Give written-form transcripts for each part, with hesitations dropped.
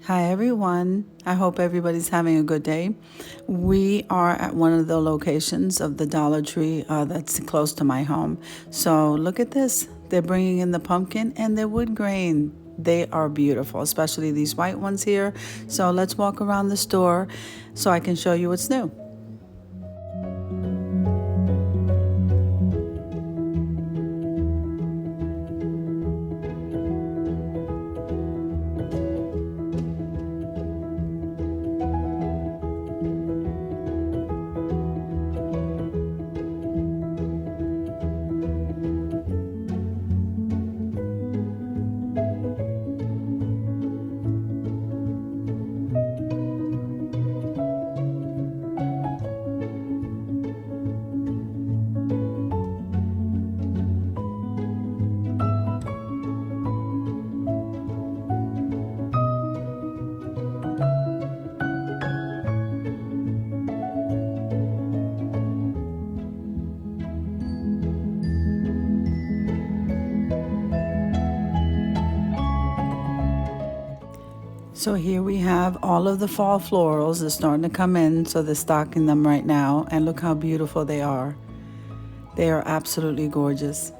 Hi everyone. I hope everybody's having a good day. We are at one of the locations of the Dollar Tree that's close to my home. So look at this. They're bringing in the pumpkin and the wood grain. They are beautiful, especially these white ones here. So let's walk around the store so I can show you what's new. So here we have all of the fall florals. They're starting to come in, so they're stocking them right now. And look how beautiful they are. They are absolutely gorgeous.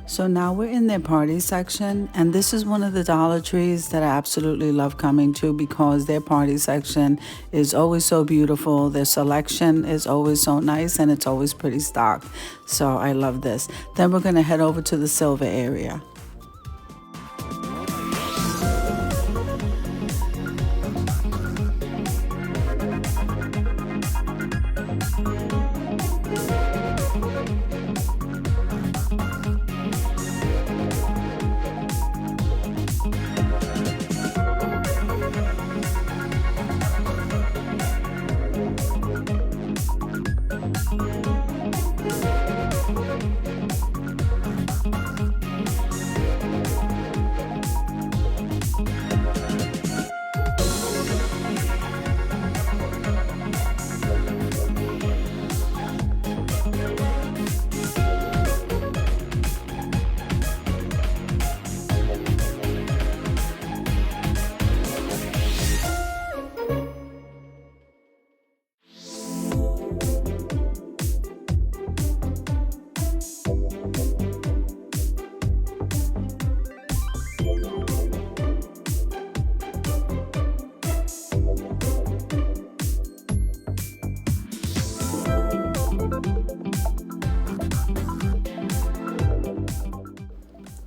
So now we're in their party section, and this is one of the Dollar Trees that I absolutely love coming to because their party section is always so beautiful. Their selection is always so nice, and it's always pretty stocked. So I love this. Then we're going to head over to the silver area.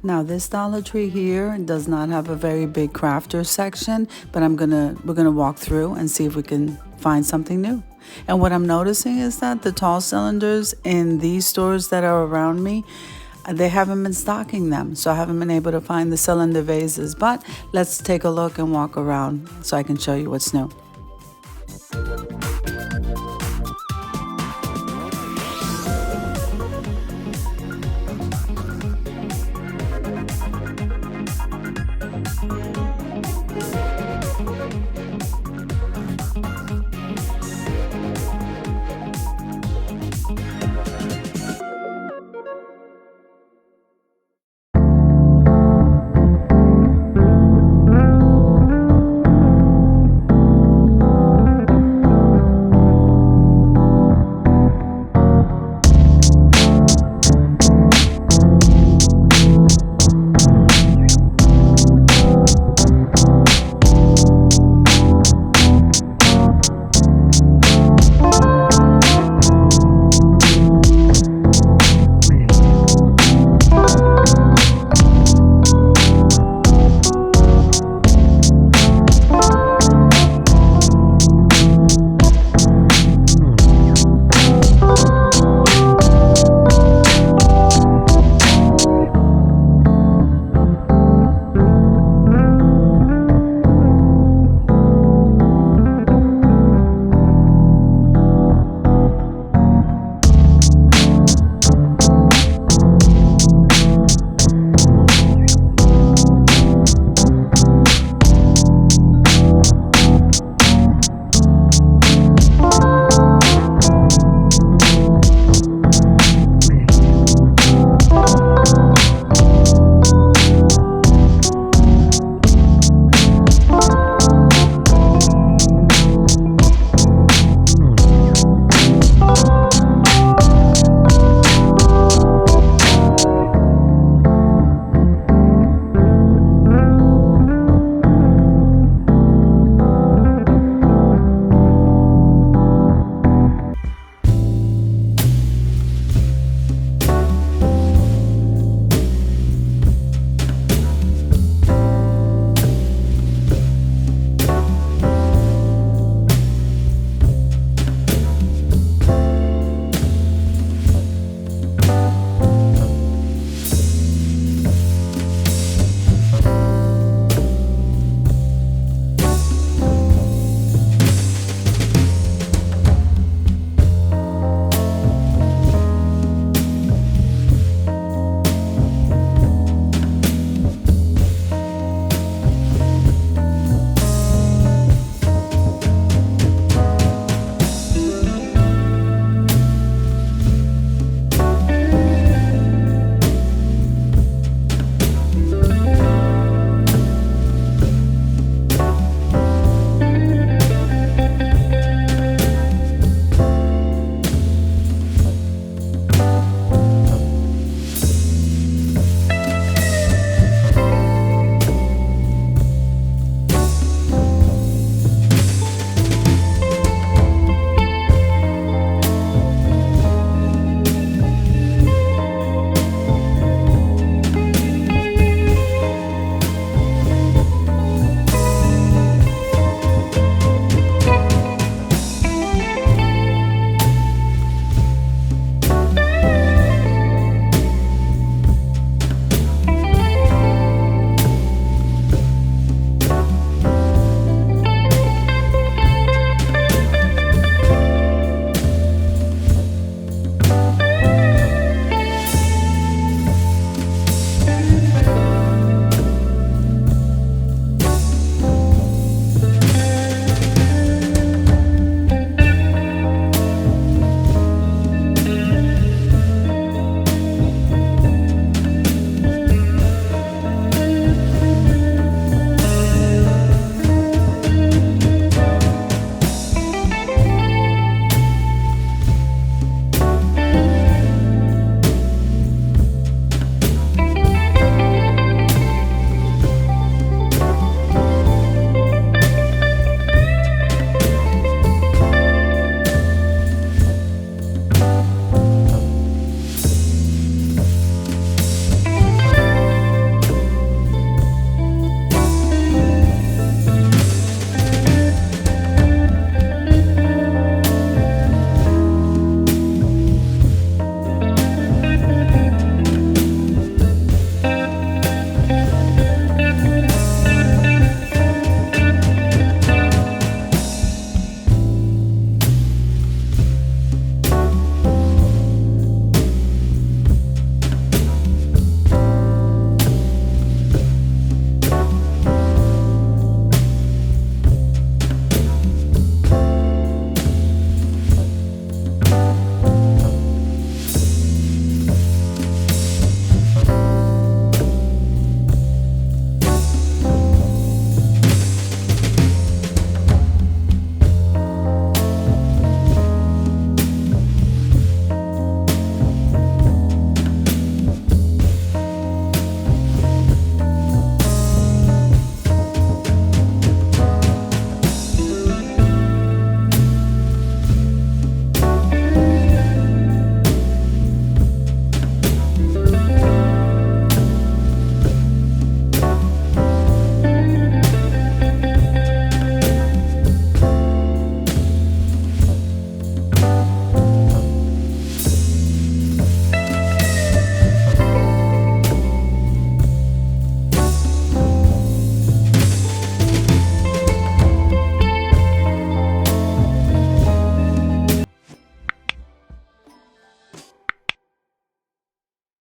Now this Dollar Tree here does not have a very big crafter section, but we're gonna walk through and see if we can find something new. And what I'm noticing is that the tall cylinders in these stores that are around me, they haven't been stocking them, so I haven't been able to find the cylinder vases. But let's take a look and walk around so I can show you what's new.